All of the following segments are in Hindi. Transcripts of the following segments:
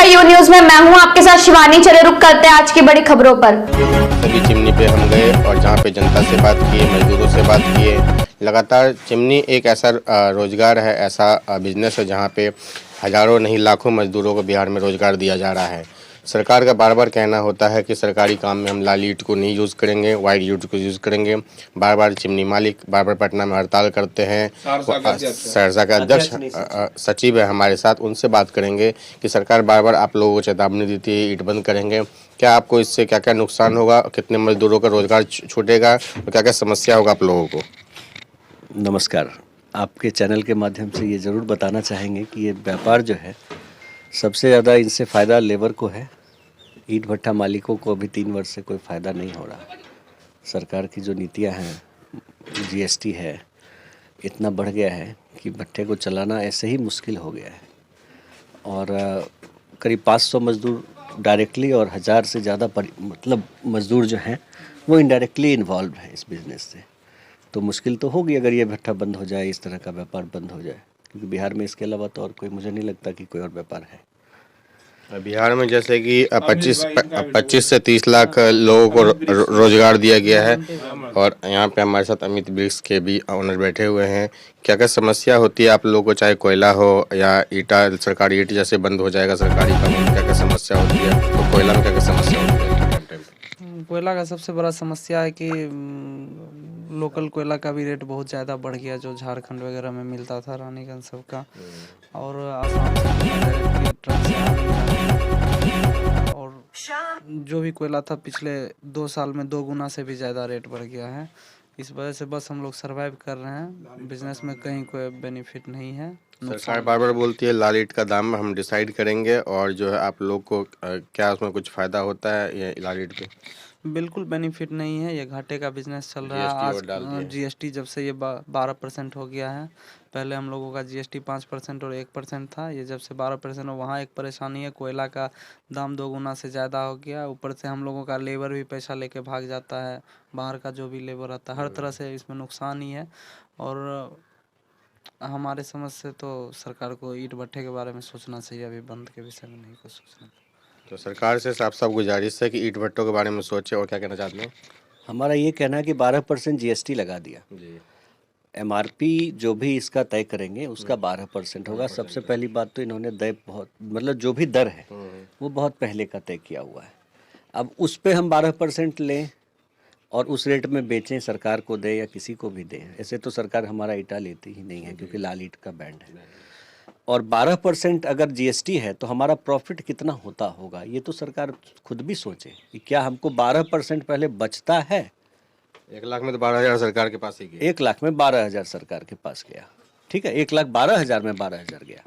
यू न्यूज में मैं हूं आपके साथ शिवानी। चले रुक करते हैं आज की बड़ी खबरों पर। सभी चिमनी पे हम गए और जहाँ पे जनता से बात किए, मजदूरों से बात किए। लगातार चिमनी एक ऐसा रोजगार है, ऐसा बिजनेस है जहाँ पे हजारों नहीं लाखों मजदूरों को बिहार में रोजगार दिया जा रहा है। सरकार का बार बार कहना होता है कि सरकारी काम में हम लाल ईंट को नहीं यूज़ करेंगे, वाइट ईंट को यूज़ करेंगे। बार बार चिमनी मालिक बार बार पटना में हड़ताल करते हैं। सहरसा का अध्यक्ष सचिव है हमारे साथ, उनसे बात करेंगे कि सरकार बार बार आप लोगों को चेतावनी देती है ईंट बंद करेंगे, क्या आपको इससे क्या क्या नुकसान होगा, कितने मजदूरों का रोजगार छूटेगा और क्या क्या समस्या होगा आप लोगों को। नमस्कार। आपके चैनल के माध्यम से ये ज़रूर बताना चाहेंगे कि ये व्यापार जो है सबसे ज़्यादा इनसे फ़ायदा लेबर को है। ईंट भट्ठा मालिकों को अभी 3 वर्ष से कोई फ़ायदा नहीं हो रहा। सरकार की जो नीतियां हैं, जीएसटी है, इतना बढ़ गया है कि भट्ठे को चलाना ऐसे ही मुश्किल हो गया है। और करीब 500 मज़दूर डायरेक्टली और 1000 से ज़्यादा मतलब मज़दूर जो हैं वो इनडायरेक्टली इन्वॉल्व है इस बिज़नेस से। तो मुश्किल तो होगी अगर ये भट्ठा बंद हो जाए, इस तरह का व्यापार बंद हो जाए, क्योंकि बिहार में इसके अलावा तो और कोई, मुझे नहीं लगता कि कोई और व्यापार है। बिहार में जैसे कि 25 से 30 लाख लोगों को रोजगार दिया गया है और यहाँ पे हमारे साथ अमित ब्रिक्स के भी ओनर बैठे हुए हैं। क्या क्या समस्या होती है आप लोगों को, चाहे कोयला हो या ईटा, सरकारी ईंट जैसे बंद हो जाएगा सरकारी काम, क्या क्या समस्या होती है? तो कोयला में क्या क्या समस्या होती है? कोयला का सबसे बड़ा समस्या है कि लोकल कोयला का भी रेट बहुत ज़्यादा बढ़ गया, जो झारखंड वगैरह में मिलता था, रानीगंज सबका, और आसाम से ट्रक से और जो भी कोयला था पिछले 2 साल में 2 गुना से भी ज़्यादा रेट बढ़ गया है। इस वजह से बस हम लोग सर्वाइव कर रहे हैं, बिजनेस में कहीं कोई बेनिफिट नहीं है। सरकार बार बार बोलती है लाल ईंट का दाम हम डिसाइड करेंगे और जो है आप लोग को क्या उसमें कुछ फ़ायदा होता है ये लाल ईंट पे? बिल्कुल बेनिफिट नहीं है, ये घाटे का बिजनेस चल रहा है। आज जीएसटी जब से ये 12% हो गया है, पहले हम लोगों का जीएसटी 5% और 1% था, ये जब से 12% हो, वहाँ एक परेशानी है, कोयला का दाम 2 गुना से ज़्यादा हो गया। ऊपर से हम लोगों का लेबर भी पैसा लेके भाग जाता है, बाहर का जो भी लेबर आता है, हर तरह से इसमें नुकसान ही है। और हमारे समझ से तो सरकार को ईंट भट्ठे के बारे में सोचना चाहिए, अभी बंद के विषय में नहीं कुछ सोचना। तो सरकार से साफ साफ गुजारिश है कि ईंट भट्टों के बारे में सोचे। और क्या कहना चाहते हैं? हमारा ये कहना है कि 12% जीएसटी लगा दिया जी। एमआरपी जो भी इसका तय करेंगे उसका 12% होगा। सबसे पहली बात तो इन्होंने दर बहुत, मतलब जो भी दर है वो बहुत पहले का तय किया हुआ है। अब उस पे हम 12% लें और उस रेट में बेचें, सरकार को दें या किसी को भी दें, ऐसे तो सरकार हमारा ईंटा लेती ही नहीं है, क्योंकि लाल ईंट का बैंड है। और 12% अगर जीएसटी है तो हमारा प्रॉफिट कितना होता होगा, ये तो सरकार खुद भी सोचे कि क्या हमको 12% पहले बचता है। 1 लाख में तो 12,000 सरकार के पास ही गया। 1 लाख में 12,000 सरकार के पास गया, ठीक है, 1,12,000 में 12,000 गया,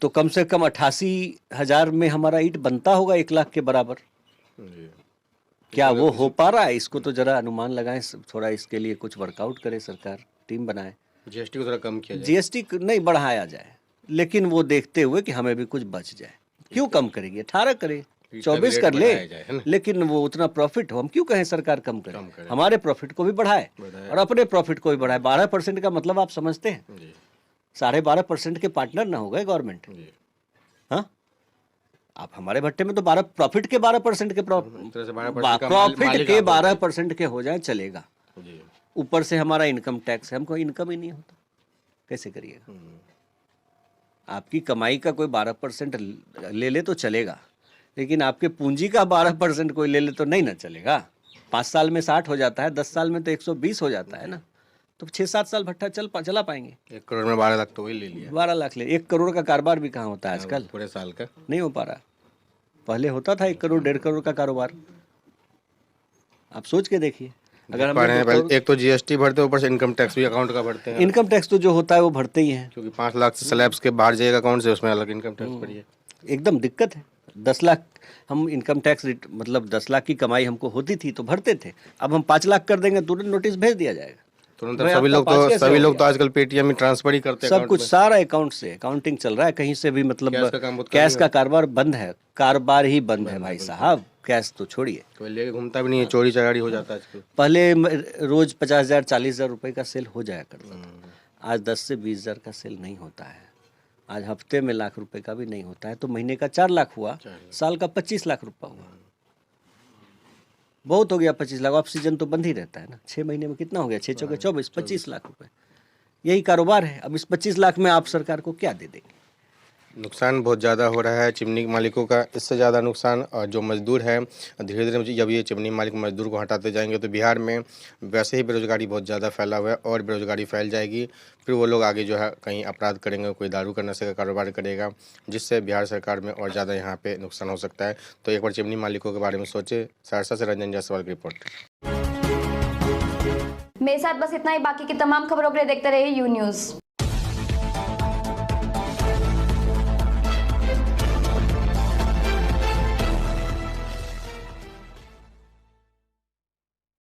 तो कम से कम 88,000 में हमारा ईंट बनता होगा 1 लाख के बराबर। क्या वो हो पा रहा है? इसको तो जरा अनुमान लगाएं, थोड़ा इसके लिए कुछ वर्कआउट करे सरकार, टीम बनाए, जीएसटी को थोड़ा कम किया जाए। जीएसटी नहीं बढ़ाया जाए, लेकिन वो देखते हुए कि हमें भी कुछ बच जाए। क्यों कम करेगी? 18 करे, 24 कर ले, लेकिन वो उतना प्रॉफिट हो, हम क्यों कहें सरकार कम करे? हमारे प्रॉफिट को भी बढ़ाए और अपने प्रॉफिट को भी बढ़ाए। 12% का मतलब आप समझते हैं? 12.5% के पार्टनर ना हो गए गवर्नमेंट। हाँ, आप हमारे भट्टे में तो 12% के 12% के प्रॉफिट के 12% के हो जाए चलेगा। ऊपर से हमारा इनकम टैक्स है, हमको इनकम ही नहीं होता, कैसे करिएगा? आपकी कमाई का कोई 12% ले ले तो चलेगा, लेकिन आपके पूंजी का 12% कोई ले ले तो नहीं ना चलेगा। 5 साल में 60 हो जाता है, 10 साल में तो 120 हो जाता है ना, तो 6-7 साल भट्ठा चला पाएंगे। 1 करोड़ में 12 लाख तो वही ले लिया। 12 लाख ले, 1 करोड़ का कारोबार भी कहाँ होता है आजकल? पूरे साल का नहीं हो पा रहा। पहले होता था 1 करोड़ 1.5 करोड़ का कारोबार। आप सोच के देखिए, अगर हम एक तो जीएसटी भरते हैं, ऊपर से इनकम टैक्स भी अकाउंट का भरते हैं। इनकम टैक्स तो जो होता है वो भरते ही हैं, क्योंकि 5 लाख से स्लैब्स के बाहर जाएगा अकाउंट से, उसमें अलग इनकम टैक्स भरिए। एकदम दिक्कत है। 10 लाख हम इनकम टैक्स, मतलब 10 लाख की कमाई हमको होती थी तो भरते थे, अब हम 5 लाख कर देंगे तुरंत नोटिस भेज दिया जाएगा तुरंत। सभी लोग तो आजकल पेटीएम में ट्रांसफर ही करते हैं, सब कुछ सारा अकाउंट से अकाउंटिंग चल रहा है। कहीं से भी मतलब कैश का कारोबार बंद है, कारोबार ही बंद है भाई साहब। कैश तो छोड़िए, कोई लेके घूमता भी नहीं है, चोरी चकारी हो जाता है आजकल। पहले रोज 50,000 40,000 रुपए का सेल हो जाया करता था, आज 10 से 20,000 का सेल नहीं होता है। आज हफ्ते में लाख रुपए का भी नहीं होता है, तो महीने का 4 लाख हुआ, साल का 25 लाख रुपया हुआ। बहुत हो गया 25 लाख। ऑफ सीजन तो बंद ही रहता है ना। 6 महीने में कितना हो गया? 6 चौके 24, 25 लाख रुपए। यही कारोबार है। अब इस 25 लाख में आप सरकार को क्या दे देंगे? नुकसान बहुत ज़्यादा हो रहा है चिमनी मालिकों का। इससे ज़्यादा नुकसान और जो मजदूर हैं, धीरे धीरे जब ये चिमनी मालिक मजदूर को हटाते जाएंगे तो बिहार में वैसे ही बेरोजगारी बहुत ज़्यादा फैला हुआ है और बेरोजगारी फैल जाएगी। फिर वो लोग आगे जो है कहीं अपराध करेंगे, कोई दारू का नशे का कारोबार करेगा, जिससे बिहार सरकार में और ज़्यादा यहाँ पे नुकसान हो सकता है। तो एक बार चिमनी मालिकों के बारे में सोचे। सहरसा से रंजन जायसवाल की रिपोर्ट। मेरे साथ बस इतना ही। बाकी की तमाम खबरों के लिए देखते रहिए यू न्यूज़।